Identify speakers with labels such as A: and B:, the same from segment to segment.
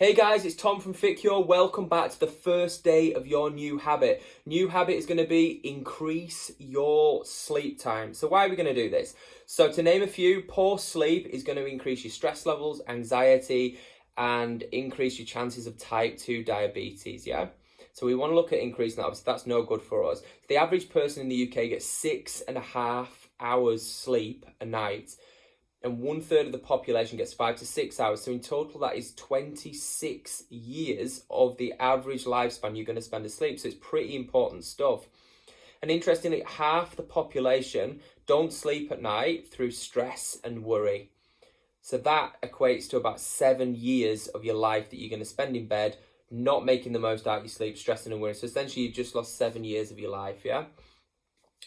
A: Hey guys, it's Tom from FitCure. Welcome back to the first day of your new habit. New habit is going to be increase your sleep time. So why are we going to do this? So to name a few, poor sleep is going to increase your stress levels, anxiety, and increase your chances of type 2 diabetes, yeah? So we want to look at increasing that. Obviously, that's no good for us. The average person in the UK gets 6.5 hours sleep a night, and 1/3 of the population gets 5 to 6 hours. So in total, that is 26 years of the average lifespan you're going to spend asleep. So it's pretty important stuff. And interestingly, half the population don't sleep at night through stress and worry. So that equates to about 7 years of your life that you're going to spend in bed, not making the most out of your sleep, stressing and worrying. So essentially, you just lost 7 years of your life, yeah?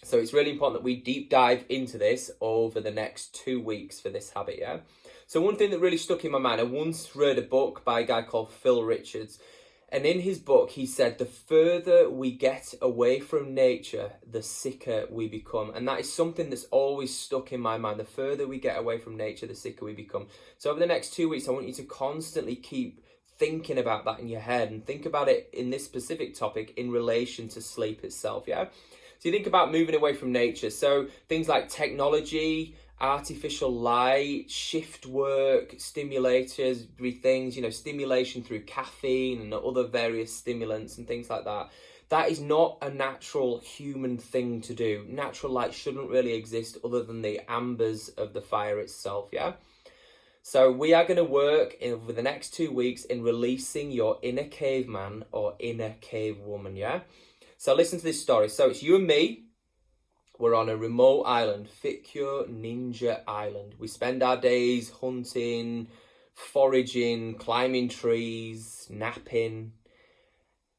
A: So it's really important that we deep dive into this over the next 2 weeks for this habit, yeah? So one thing that really stuck in my mind, I once read a book by a guy called Phil Richards. And in his book, he said, the further we get away from nature, the sicker we become. And that is something that's always stuck in my mind. The further we get away from nature, the sicker we become. So over the next 2 weeks, I want you to constantly keep thinking about that in your head and think about it in this specific topic in relation to sleep itself, yeah? So you think about moving away from nature. So things like technology, artificial light, shift work, stimulators, things, stimulation through caffeine and other various stimulants and things like that. That is not a natural human thing to do. Natural light shouldn't really exist other than the ambers of the fire itself, yeah? So we are going to work over the next 2 weeks in releasing your inner caveman or inner cave woman, yeah? So listen to this story. So it's you and me. We're on a remote island, FitCure Ninja Island. We spend our days hunting, foraging, climbing trees, napping.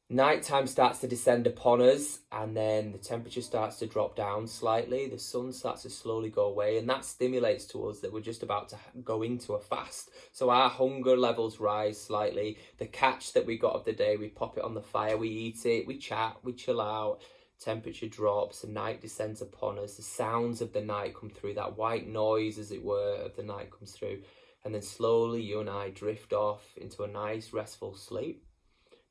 A: Nighttime starts to descend upon us, and then the temperature starts to drop down slightly. The sun starts to slowly go away, and that stimulates to us that we're just about to go into a fast. So our hunger levels rise slightly. The catch that we got of the day, we pop it on the fire, we eat it, we chat, we chill out. Temperature drops, the night descends upon us. The sounds of the night come through, that white noise, as it were, of the night comes through. And then slowly you and I drift off into a nice, restful sleep.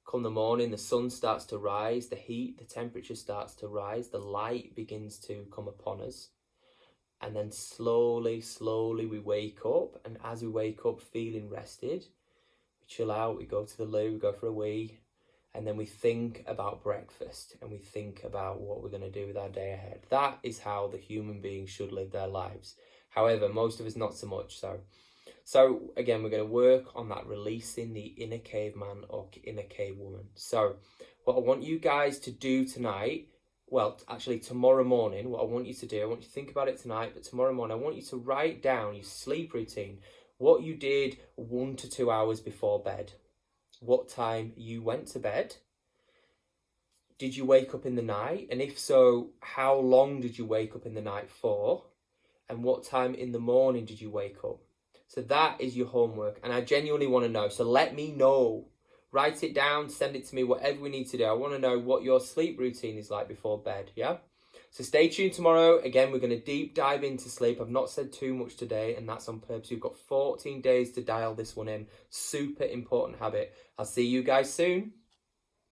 A: Come the morning, the sun starts to rise, the heat, the temperature starts to rise, the light begins to come upon us. And then slowly we wake up. And as we wake up feeling rested, we chill out, we go to the loo, we go for a wee. And then we think about breakfast and we think about what we're going to do with our day ahead. That is how the human being should live their lives. However, most of us not so much so. So again, we're going to work on that releasing the inner caveman or inner cave woman. So what I want you guys to do tonight, well, actually tomorrow morning, what I want you to do, I want you to think about it tonight, but tomorrow morning, I want you to write down your sleep routine, what you did 1 to 2 hours before bed, what time you went to bed. Did you wake up in the night? And if so, how long did you wake up in the night for? And what time in the morning did you wake up? So that is your homework, and I genuinely want to know. So let me know. Write it down, send it to me, whatever we need to do. I want to know what your sleep routine is like before bed, yeah? So stay tuned tomorrow. Again, we're going to deep dive into sleep. I've not said too much today, and that's on purpose. We've got 14 days to dial this one in. Super important habit. I'll see you guys soon.